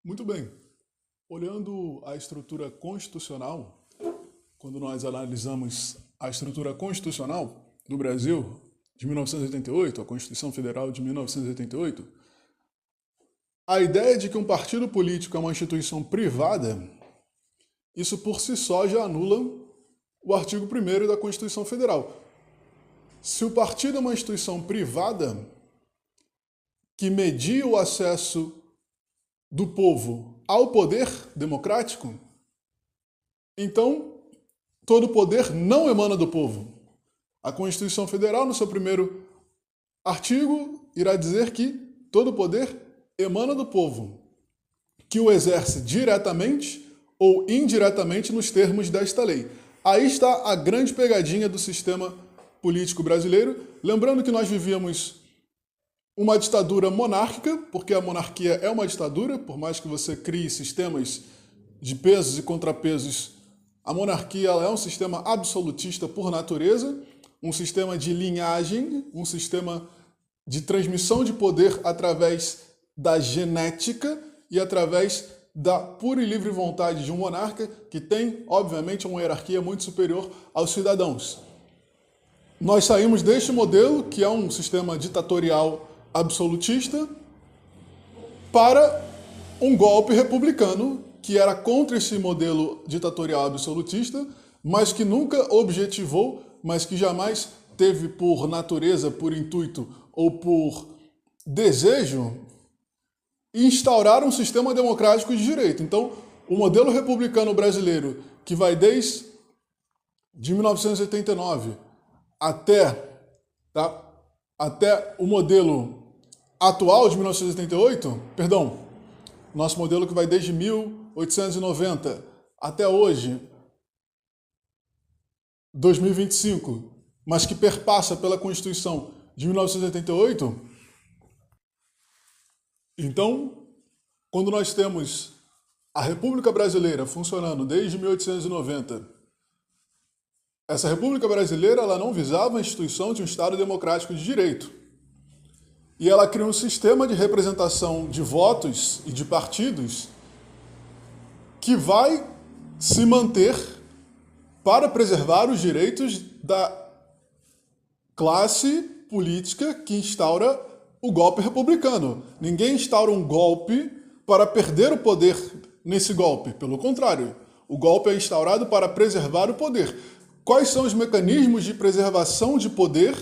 Muito bem. Olhando a estrutura constitucional, quando nós analisamos a estrutura constitucional do Brasil de 1988, a Constituição Federal de 1988, a ideia de que um partido político é uma instituição privada, isso por si só já anula o artigo 1º da Constituição Federal. Se o partido é uma instituição privada que media o acesso do povo ao poder democrático, então todo poder não emana do povo. A Constituição Federal, no seu primeiro artigo, irá dizer que todo poder emana do povo, que o exerce diretamente ou indiretamente nos termos desta lei. Aí está a grande pegadinha do sistema político brasileiro. Lembrando que nós vivíamos uma ditadura monárquica, porque a monarquia é uma ditadura, por mais que você crie sistemas de pesos e contrapesos, a monarquia ela é um sistema absolutista por natureza, um sistema de linhagem, um sistema de transmissão de poder através da genética e através da pura e livre vontade de um monarca que tem, obviamente, uma hierarquia muito superior aos cidadãos. Nós saímos deste modelo, que é um sistema ditatorial absolutista, para um golpe republicano, que era contra esse modelo ditatorial absolutista, mas que nunca objetivou, mas que jamais teve por natureza, por intuito ou por desejo instaurar um sistema democrático de direito. Então, o modelo republicano brasileiro, que vai desde 1989 até o modelo atual de 1988, nosso modelo que vai desde 1890 até hoje, 2025, mas que perpassa pela Constituição de 1988, então, quando nós temos a República Brasileira funcionando desde 1890, essa República Brasileira ela não visava a instituição de um Estado democrático de direito. E ela cria um sistema de representação de votos e de partidos que vai se manter para preservar os direitos da classe política que instaura o golpe republicano. Ninguém instaura um golpe para perder o poder nesse golpe. Pelo contrário, o golpe é instaurado para preservar o poder. Quais são os mecanismos de preservação de poder?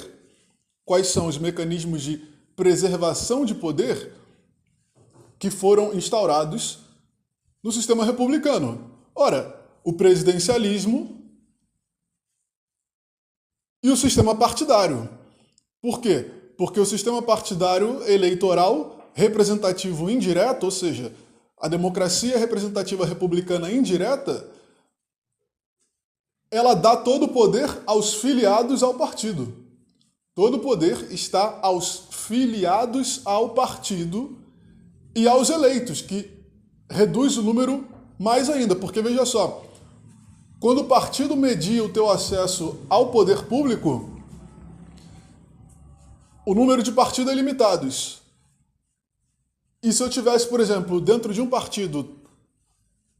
Quais são os mecanismos de preservação de poder que foram instaurados no sistema republicano? Ora, o presidencialismo e o sistema partidário. Por quê? Porque o sistema partidário eleitoral representativo indireto, ou seja, a democracia representativa republicana indireta, ela dá todo o poder aos filiados ao partido. Todo o poder está aos filiados ao partido e aos eleitos, que reduz o número mais ainda, porque veja só, quando o partido media o teu acesso ao poder público, o número de partidos é limitados. E se eu tivesse, por exemplo, dentro de um partido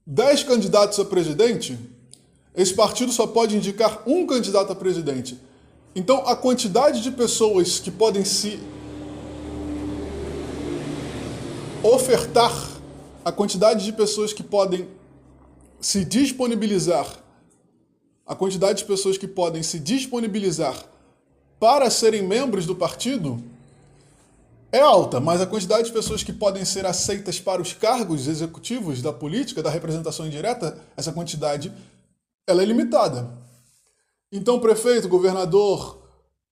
10 candidatos a presidente, esse partido só pode indicar um candidato a presidente. Então, a quantidade de pessoas que podem se ofertar, a quantidade de pessoas que podem se disponibilizar, a quantidade de pessoas que podem se disponibilizar para serem membros do partido é alta, mas a quantidade de pessoas que podem ser aceitas para os cargos executivos da política, da representação indireta, essa quantidade ela é limitada. Então, prefeito, governador,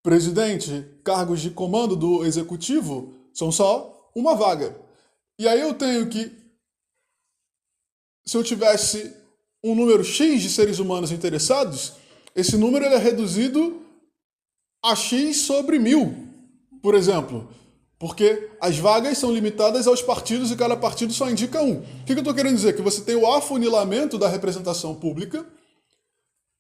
presidente, cargos de comando do executivo são só uma vaga. E aí eu tenho que, se eu tivesse um número X de seres humanos interessados, esse número ele é reduzido a X sobre 1000, por exemplo. Porque as vagas são limitadas aos partidos e cada partido só indica um. O que eu estou querendo dizer? Que você tem o afunilamento da representação pública.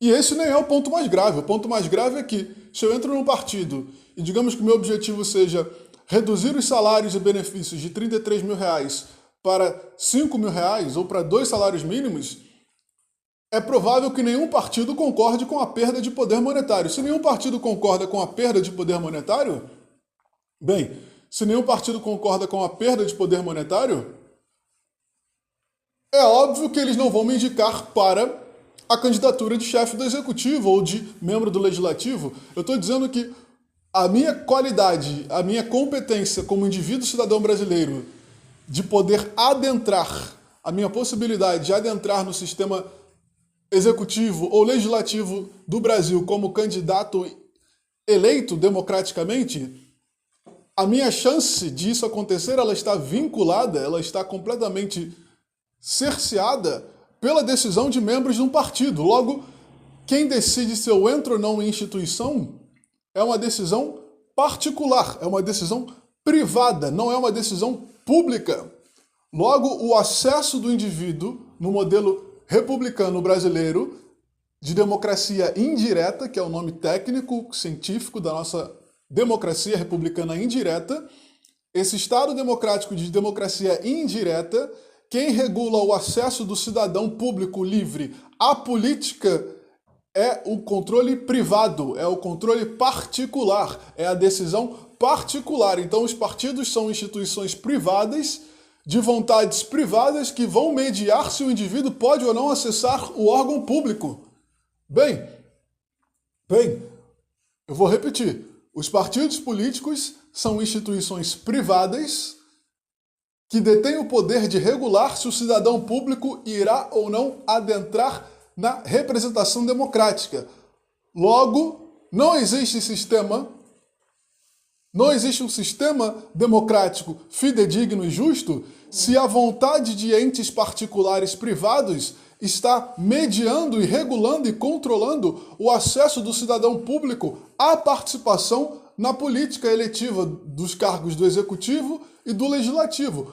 E esse nem é o ponto mais grave. O ponto mais grave é que, se eu entro num partido e digamos que o meu objetivo seja reduzir os salários e benefícios de R$ 33 mil para 5 mil reais ou para 2 salários mínimos, é provável que nenhum partido concorde com a perda de poder monetário. Se nenhum partido concorda com a perda de poder monetário, bem, se nenhum partido concorda com a perda de poder monetário, é óbvio que eles não vão me indicar para a candidatura de chefe do executivo ou de membro do legislativo. Eu estou dizendo que a minha qualidade, a minha competência como indivíduo cidadão brasileiro de poder adentrar, a minha possibilidade de adentrar no sistema executivo ou legislativo do Brasil como candidato eleito democraticamente, a minha chance disso acontecer, ela está vinculada, ela está completamente cerceada pela decisão de membros de um partido. Logo, quem decide se eu entro ou não em instituição é uma decisão particular, é uma decisão privada, não é uma decisão pública. Logo, o acesso do indivíduo no modelo republicano brasileiro de democracia indireta, que é o nome técnico, científico da nossa democracia republicana indireta, esse Estado democrático de democracia indireta, quem regula o acesso do cidadão público livre à política é o controle privado, é o controle particular, é a decisão particular. Então os partidos são instituições privadas, de vontades privadas, que vão mediar se o indivíduo pode ou não acessar o órgão público. Bem, eu vou repetir. Os partidos políticos são instituições privadas que detêm o poder de regular se o cidadão público irá ou não adentrar na representação democrática. Logo, não existe um sistema democrático fidedigno e justo se a vontade de entes particulares privados está mediando e regulando e controlando o acesso do cidadão público à participação na política eletiva dos cargos do executivo e do legislativo.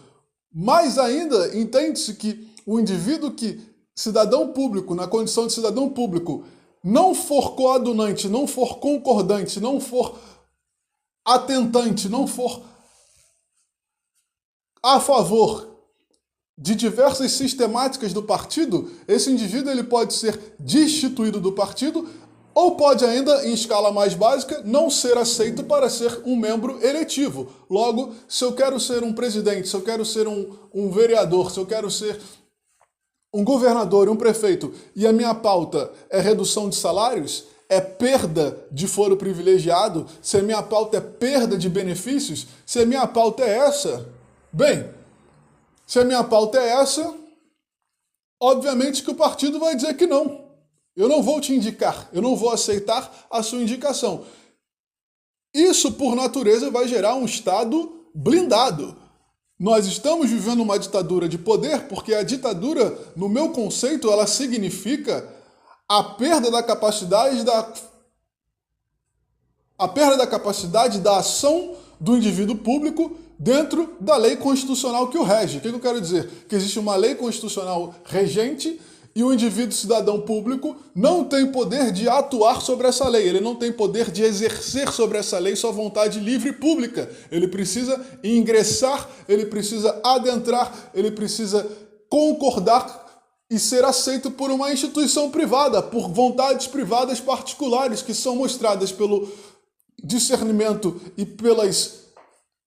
Mais ainda, entende-se que o indivíduo que, cidadão público, na condição de cidadão público, não for coadunante, não for concordante, não for atentante, não for a favor de diversas sistemáticas do partido, esse indivíduo ele pode ser destituído do partido ou pode ainda, em escala mais básica, não ser aceito para ser um membro eletivo. Logo, se eu quero ser um presidente, se eu quero ser um vereador, se eu quero ser um governador, um prefeito, e a minha pauta é redução de salários, é perda de foro privilegiado, se a minha pauta é perda de benefícios, se a minha pauta é essa, bem, se a minha pauta é essa, obviamente que o partido vai dizer que não. Eu não vou te indicar, eu não vou aceitar a sua indicação. Isso, por natureza, vai gerar um Estado blindado. Nós estamos vivendo uma ditadura de poder, porque a ditadura, no meu conceito, ela significa a perda da capacidade da ação do indivíduo público dentro da lei constitucional que o rege. O que eu quero dizer? Que existe uma lei constitucional regente e o indivíduo cidadão público não tem poder de atuar sobre essa lei, ele não tem poder de exercer sobre essa lei sua vontade livre e pública. Ele precisa ingressar, ele precisa adentrar, ele precisa concordar e ser aceito por uma instituição privada, por vontades privadas particulares que são mostradas pelo discernimento e pelas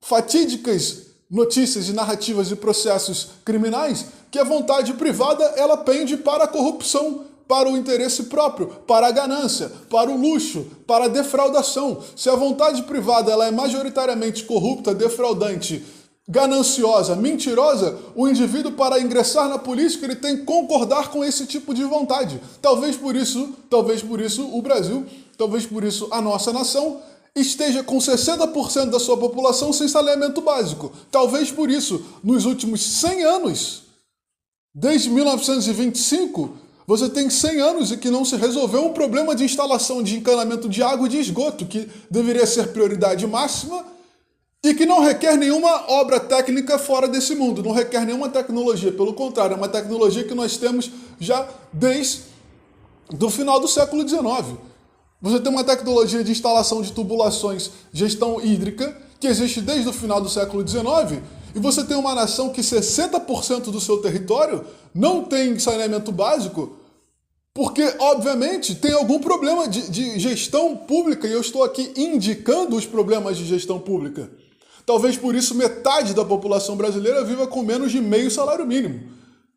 fatídicas notícias e narrativas e processos criminais, que a vontade privada ela pende para a corrupção, para o interesse próprio, para a ganância, para o luxo, para a defraudação. Se a vontade privada ela é majoritariamente corrupta, defraudante, gananciosa, mentirosa, o indivíduo para ingressar na política ele tem que concordar com esse tipo de vontade. Talvez por isso o Brasil, talvez por isso a nossa nação esteja com 60% da sua população sem saneamento básico. Talvez por isso, nos últimos 100 anos, desde 1925, você tem 100 anos e que não se resolveu um problema de instalação de encanamento de água e de esgoto, que deveria ser prioridade máxima e que não requer nenhuma obra técnica fora desse mundo, não requer nenhuma tecnologia. Pelo contrário, é uma tecnologia que nós temos já desde o final do século XIX. Você tem uma tecnologia de instalação de tubulações, gestão hídrica, que existe desde o final do século XIX e você tem uma nação que 60% do seu território não tem saneamento básico, porque, obviamente, tem algum problema de gestão pública, e eu estou aqui indicando os problemas de gestão pública. Talvez por isso metade da população brasileira viva com menos de meio salário mínimo.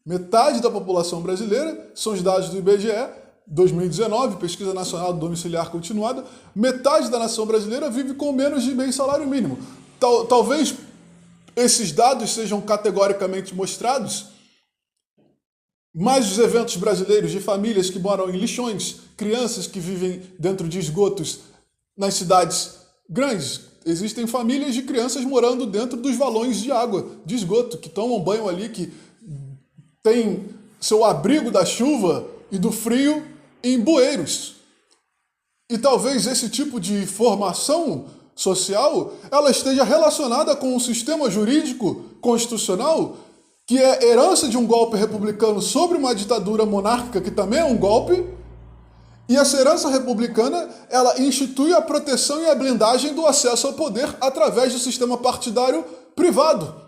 Metade da população brasileira, são os dados do IBGE, 2019, Pesquisa Nacional do Domiciliar Continuada, metade da nação brasileira vive com menos de meio salário mínimo. Talvez esses dados sejam categoricamente mostrados, mas os eventos brasileiros de famílias que moram em lixões, crianças que vivem dentro de esgotos nas cidades grandes. Existem famílias de crianças morando dentro dos valões de água, de esgoto, que tomam banho ali, que têm seu abrigo da chuva e do frio em bueiros. E talvez esse tipo de formação social ela esteja relacionada com um sistema jurídico constitucional que é herança de um golpe republicano sobre uma ditadura monárquica, que também é um golpe, e essa herança republicana, ela institui a proteção e a blindagem do acesso ao poder através do sistema partidário privado.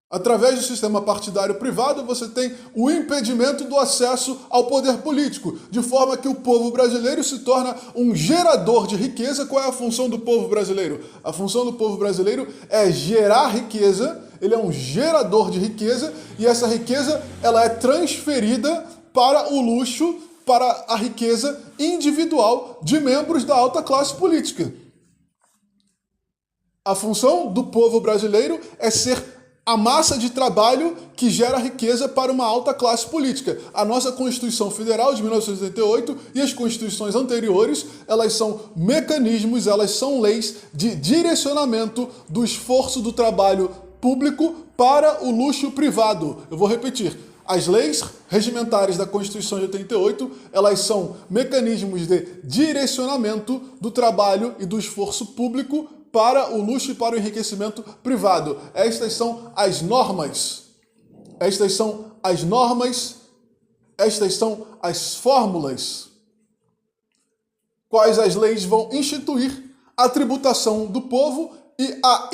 Através do sistema partidário privado, você tem o impedimento do acesso ao poder político, de forma que o povo brasileiro se torna um gerador de riqueza. Qual é a função do povo brasileiro? A função do povo brasileiro é gerar riqueza, ele é um gerador de riqueza, e essa riqueza ela é transferida para o luxo, para a riqueza individual de membros da alta classe política. A função do povo brasileiro é ser a massa de trabalho que gera riqueza para uma alta classe política. A nossa Constituição Federal de 1988 e as constituições anteriores, elas são mecanismos, elas são leis de direcionamento do esforço do trabalho público para o luxo privado. Eu vou repetir. As leis regimentares da Constituição de 88, elas são mecanismos de direcionamento do trabalho e do esforço público para o luxo e para o enriquecimento privado. Estas são as normas. Estas são as normas. Estas são as fórmulas. Quais as leis vão instituir a tributação do povo e a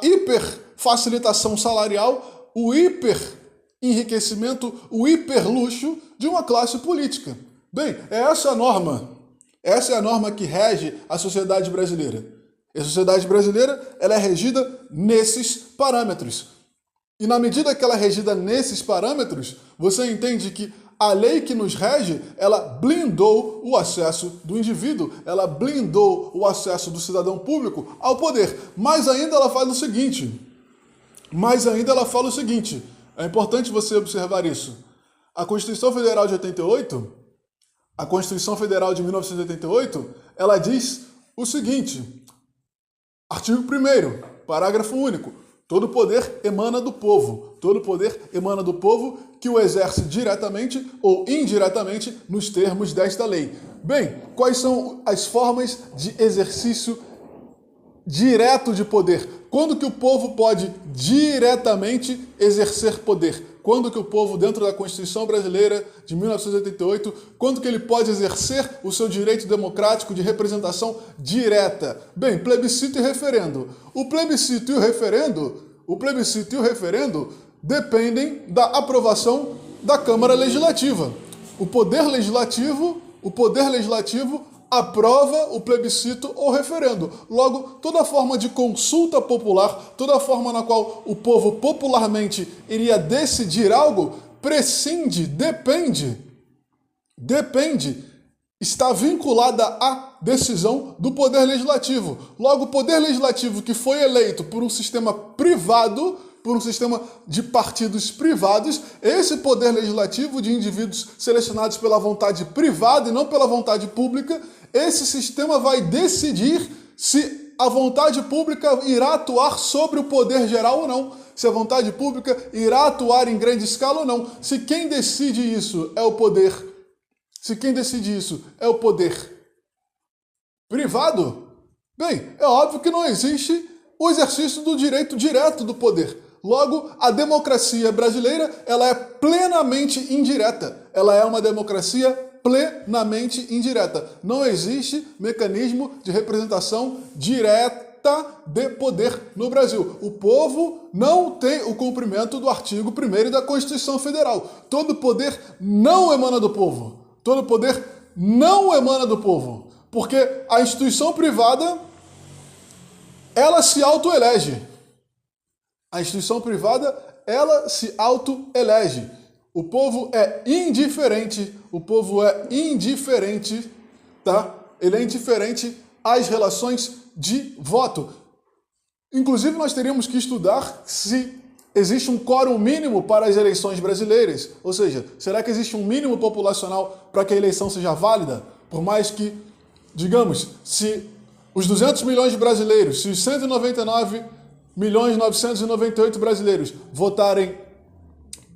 hiperfacilitação salarial, o hiper-enriquecimento, o hiperluxo de uma classe política. Bem, essa é a norma. Essa é a norma que rege a sociedade brasileira. E a sociedade brasileira ela é regida nesses parâmetros. E na medida que ela é regida nesses parâmetros, você entende que a lei que nos rege, ela blindou o acesso do indivíduo, ela blindou o acesso do cidadão público ao poder. Mas ainda ela fala o seguinte, é importante você observar isso. A Constituição Federal de 88, a Constituição Federal de 1988, ela diz o seguinte, artigo 1º, parágrafo único, todo poder emana do povo. Todo poder emana do povo que o exerce diretamente ou indiretamente nos termos desta lei. Bem, quais são as formas de exercício direto de poder? Quando que o povo pode diretamente exercer poder? Quando que o povo, dentro da Constituição Brasileira de 1988, quando que ele pode exercer o seu direito democrático de representação direta? Bem, plebiscito e referendo. O plebiscito e o referendo dependem da aprovação da Câmara Legislativa. O Poder Legislativo aprova o plebiscito ou referendo. Logo, toda forma de consulta popular, toda forma na qual o povo popularmente iria decidir algo, depende, está vinculada à decisão do Poder Legislativo. Logo, o Poder Legislativo que foi eleito por um sistema privado, por um sistema de partidos privados, esse poder legislativo de indivíduos selecionados pela vontade privada e não pela vontade pública, esse sistema vai decidir se a vontade pública irá atuar sobre o poder geral ou não, se a vontade pública irá atuar em grande escala ou não, se quem decide isso é o poder, privado, bem, é óbvio que não existe o exercício do direito direto do poder. Logo, a democracia brasileira, ela é plenamente indireta. Ela é uma democracia plenamente indireta. Não existe mecanismo de representação direta de poder no Brasil. O povo não tem o cumprimento do artigo 1º da Constituição Federal. Todo poder não emana do povo. Todo poder não emana do povo. Porque a instituição privada, ela se autoelege. A instituição privada, ela se autoelege. O povo é indiferente. O povo é indiferente, tá? Ele é indiferente às relações de voto. Inclusive, nós teríamos que estudar se existe um quórum mínimo para as eleições brasileiras. Ou seja, será que existe um mínimo populacional para que a eleição seja válida? Por mais que, digamos, se os 200 milhões de brasileiros, se os 199.998 brasileiros votarem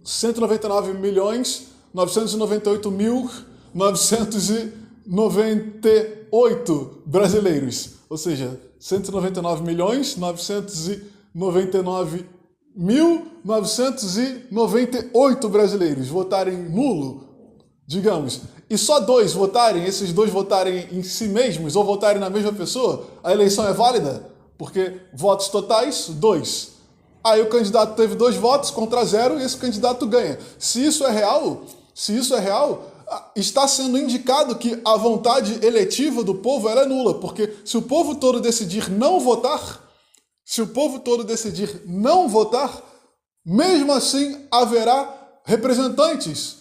199.998.998 brasileiros, ou seja, 199.999.998 brasileiros votarem nulo, digamos, e só esses dois votarem em si mesmos ou votarem na mesma pessoa, a eleição é válida? Porque votos totais, 2. Aí o candidato teve 2 votos contra 0 e esse candidato ganha. Se isso é real, está sendo indicado que a vontade eletiva do povo ela é nula, porque se o povo todo decidir não votar, mesmo assim haverá representantes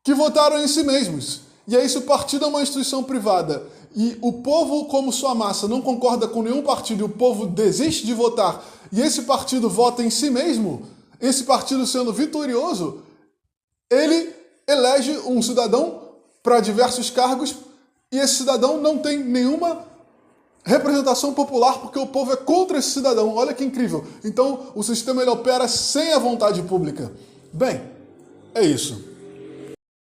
que votaram em si mesmos. E aí, se o partido é uma instituição privada e o povo, como sua massa, não concorda com nenhum partido e o povo desiste de votar e esse partido vota em si mesmo, esse partido sendo vitorioso, ele elege um cidadão para diversos cargos e esse cidadão não tem nenhuma representação popular porque o povo é contra esse cidadão. Olha que incrível. Então, o sistema ele opera sem a vontade pública. Bem, é isso.